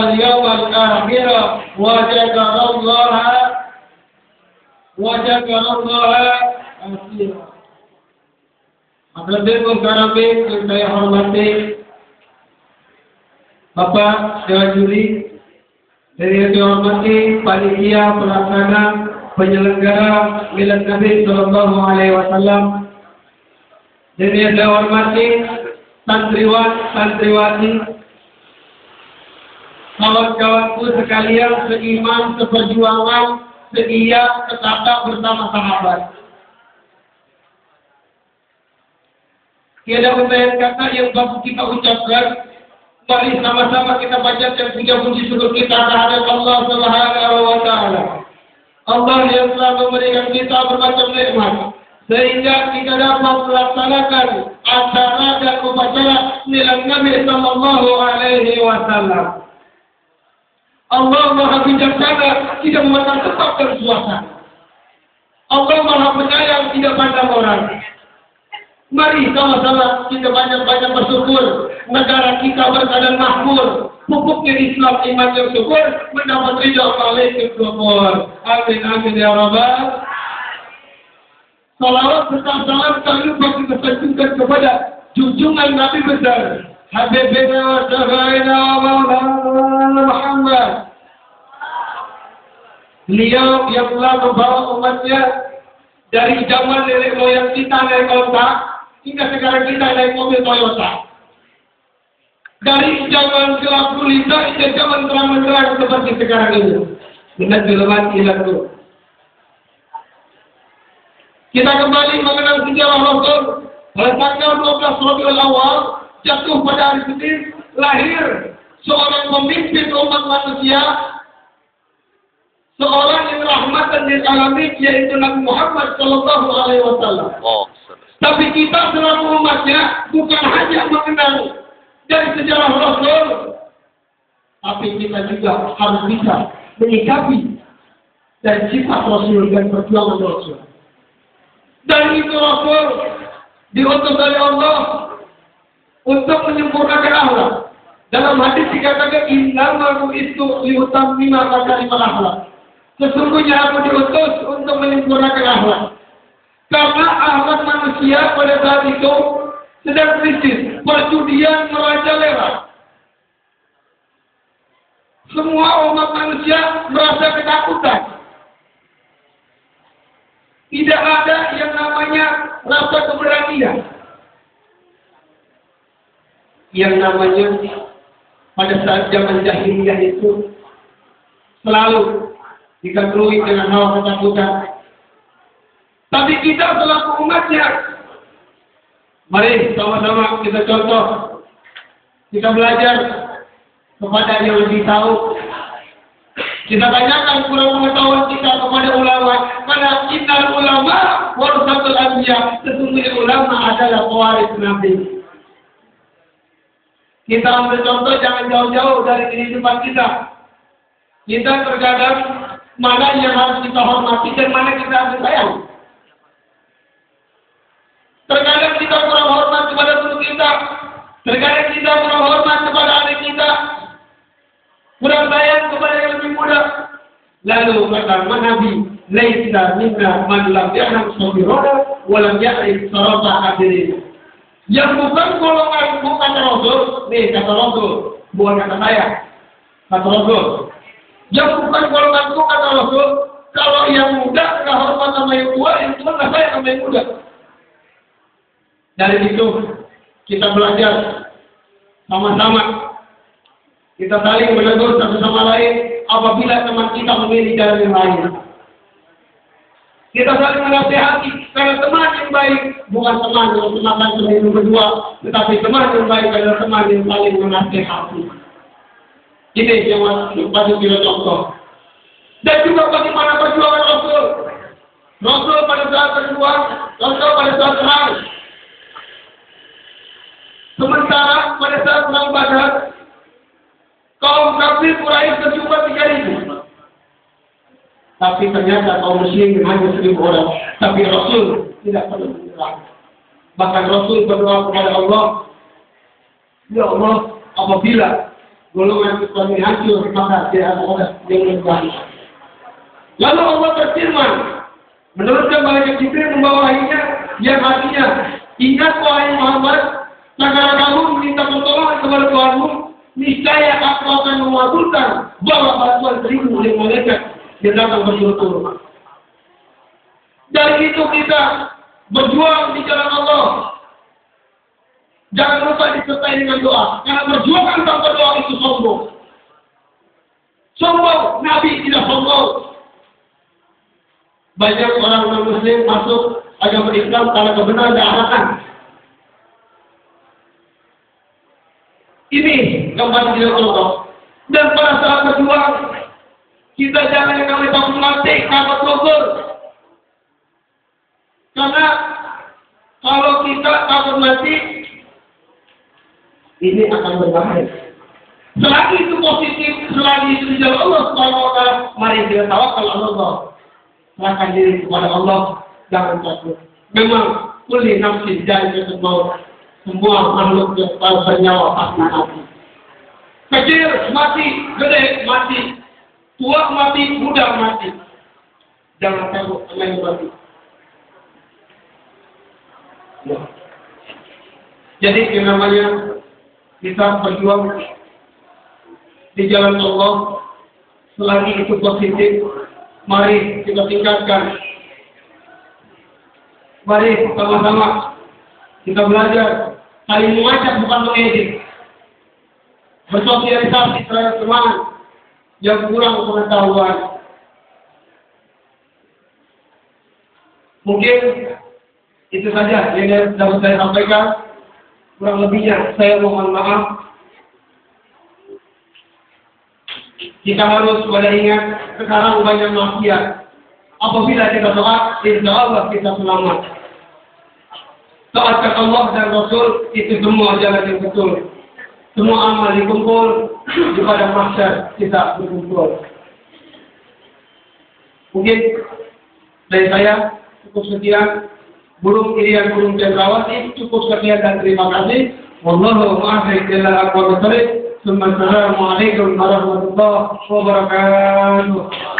wal yawmal akhir wa dzakarallaha katsiran. Hadirin sekalian yang saya hormati, Bapak Dewan Juri, dan yang saya hormati panitia pelaksana penyelenggara Milad Nabi Sallallahu Alaihi Wasallam, dan yang saya hormati santriwan, santriwati, kawan-kawanku sekalian seiman, seperjuangan, setia, setata bersama sahabat. Tiada pemberian kata yang baru kita ucapkan. Mari sama-sama kita bacakan 3 puji syukur kita terhadap Allah Subhanahu wa Ta'ala. Allah yang telah memberikan kita bermacam nikmat sehingga kita dapat melaksanakan acara dan upacara Milad Nabi Sallallahu Alaihi Wasallam. Allah Maha Bijaksana, tidak memandang tempat dan suasana. Allah Maha Penyayang, tidak pandang orang. Mari sama-sama kita banyak-banyak bersyukur. Negara kita berkeadaan makmur. Pupuknya Islam, iman yang syukur, mendapat ridha Allah yang syukur. Amin, amin ya Rabbal. Salawat serta salam tak lupa kita sanjungkan kepada junjungan Nabi besar Habibina wa Syafi'ina wa Maulana Muhammad. Beliau yang telah membawa umatnya dari zaman nenek moyang kita naik onta hingga sekarang kita naik mobil Toyota. Dari zaman gelap gulita hingga zaman terang-terang seperti sekarang ini. Dengan julukan ilmu. Kita kembali mengenal sejarah Rasul. Pada tanggal 12 Rabiul Awal jatuh pada hari Senin, lahir seorang pemimpin umat manusia, seorang yang rahmatan lil alamin, yaitu Nabi Muhammad Sallallahu Alaihi Wasallam. Tapi kita selaku umatnya bukan hanya mengenal dari sejarah Rasul, tapi kita juga harus bisa menyikapi dari sifat Rasul dan perjuangan Rasul. Dan itu Rasul diutus oleh Allah untuk menyempurnakan akhlak. Dalam hadis dikatakan innama bu'istu liyutammima makarimal akhlak. Sesungguhnya aku diutus untuk menyempurnakan akhlak. Karena akhlak manusia pada saat itu sedang krisis, perjudian merajalela. Semua umat manusia merasa ketakutan. Tidak ada yang namanya rasa keberanian. Yang namanya pada saat zaman jahiliyah itu selalu dikagumi dengan hawa ketakutan. Tapi kita selaku umatnya, mari sama-sama kita contoh, kita belajar kepada yang lebih tahu. Kita tanyakan kurang pengetahuan kita kepada ulama, karena innal ulama warasatul anbiya, sesungguhnya ulama adalah pewaris Nabi. Kita ambil contoh jangan jauh-jauh dari kehidupan kita. Kita terkadang mana yang harus kita hormati dan mana kita harus sayang. Terkadang kita kurang hormat kepada guru kita, terkadang kita kurang hormat kepada adik kita, kurang sayang kepada yang lebih muda. Lalu kata Nabi, laisa minna man lam ya'lam sabirana wa lam ya'rif sarafa hadirin. Yang bukan golongan bukan Rasul, nih kata Rasul, bukan kata saya. Kata Rasul. Yang bukan golongan itu kata Rasul, kalau yang muda enggak hormat sama yang tua enggak sayang sama yang muda. Dari itu kita belajar sama-sama. Kita saling menegur satu sama lain apabila teman kita memilih jalan yang lain. Kita saling menasihati karena teman yang baik bukan teman yang semakan selain berdua, tetapi teman yang baik adalah teman yang saling menasihati. Ini yang patut kita contoh. Dan juga bagaimana perjuangan Rasul. Rasul pada saat berjuang, Rasul pada saat perang. Sementara pada saat perang Badar, kaum kafir Quraisy berjumlah 3.000. Tapi ternyata kaum muslimin hanya 1.000 orang. Tapi Rasul tidak perlu menyerah. Bahkan Rasul berdoa kepada Allah, ya Allah, apabila golongan Islam ini hancur, maka tidak ada yang lebih. Lalu Allah berfirman, menurutkan malaikat Jibril membawahinya yang artinya, ingat wahai Muhammad, segala kamu meminta pertolongan kepada Tuhanmu, niscaya aku akan mengabulkan bahwa bantuan terimu oleh malaikat yang datang berturut-turut. Dari itu kita berjuang di jalan Allah. Jangan lupa disertai dengan doa. Karena perjuangan tanpa doa itu sombong. Sombong, Nabi tidak sombong. Banyak orang non-Muslim masuk agama Islam karena kebenaran dan arahan. Ini gambaran di Allah. Dan pada saat berjuang, kita jangan yang namanya takut mati, takut gugur. Karena kalau kita takut mati, ini akan berbahaya. Selagi itu positif, selagi itu di jalan Allah Subhanahu wa taala, mari kita tawakal Allah. Serahkan diri kepada Allah, jangan takut. Memang kulli nafsin dha'iqatul maut. Semua makhluk yang bernyawa pasti mati. Kecil mati, gede mati, tua mati, muda mati. Jangan takut sama yang mati. Ya. Jadi yang namanya kita berjuang di jalan Allah, selagi itu positif, mari kita tingkatkan. Mari sama-sama kita belajar saling mengajak bukan mengedit. Bersosialisasi terhadap teman yang kurang pengetahuan. Mungkin itu saja yang dapat saya sampaikan. Kurang lebihnya saya mohon maaf. Kita harus pada ingat sekarang banyak maksiat. Apabila kita doa, insya Allah kita selamat. Taatkan Allah dan Rasul, itu semua jalan yang betul. Semua amal dikumpul di padang mahsyar kita berkumpul. Mungkin dari saya cukup sekian. Burung irian burung cendrawasih cukup sekian dan terima kasih. Wallahu a'lam billaahi. Assalamualaikum warahmatullahi wabarakatuh.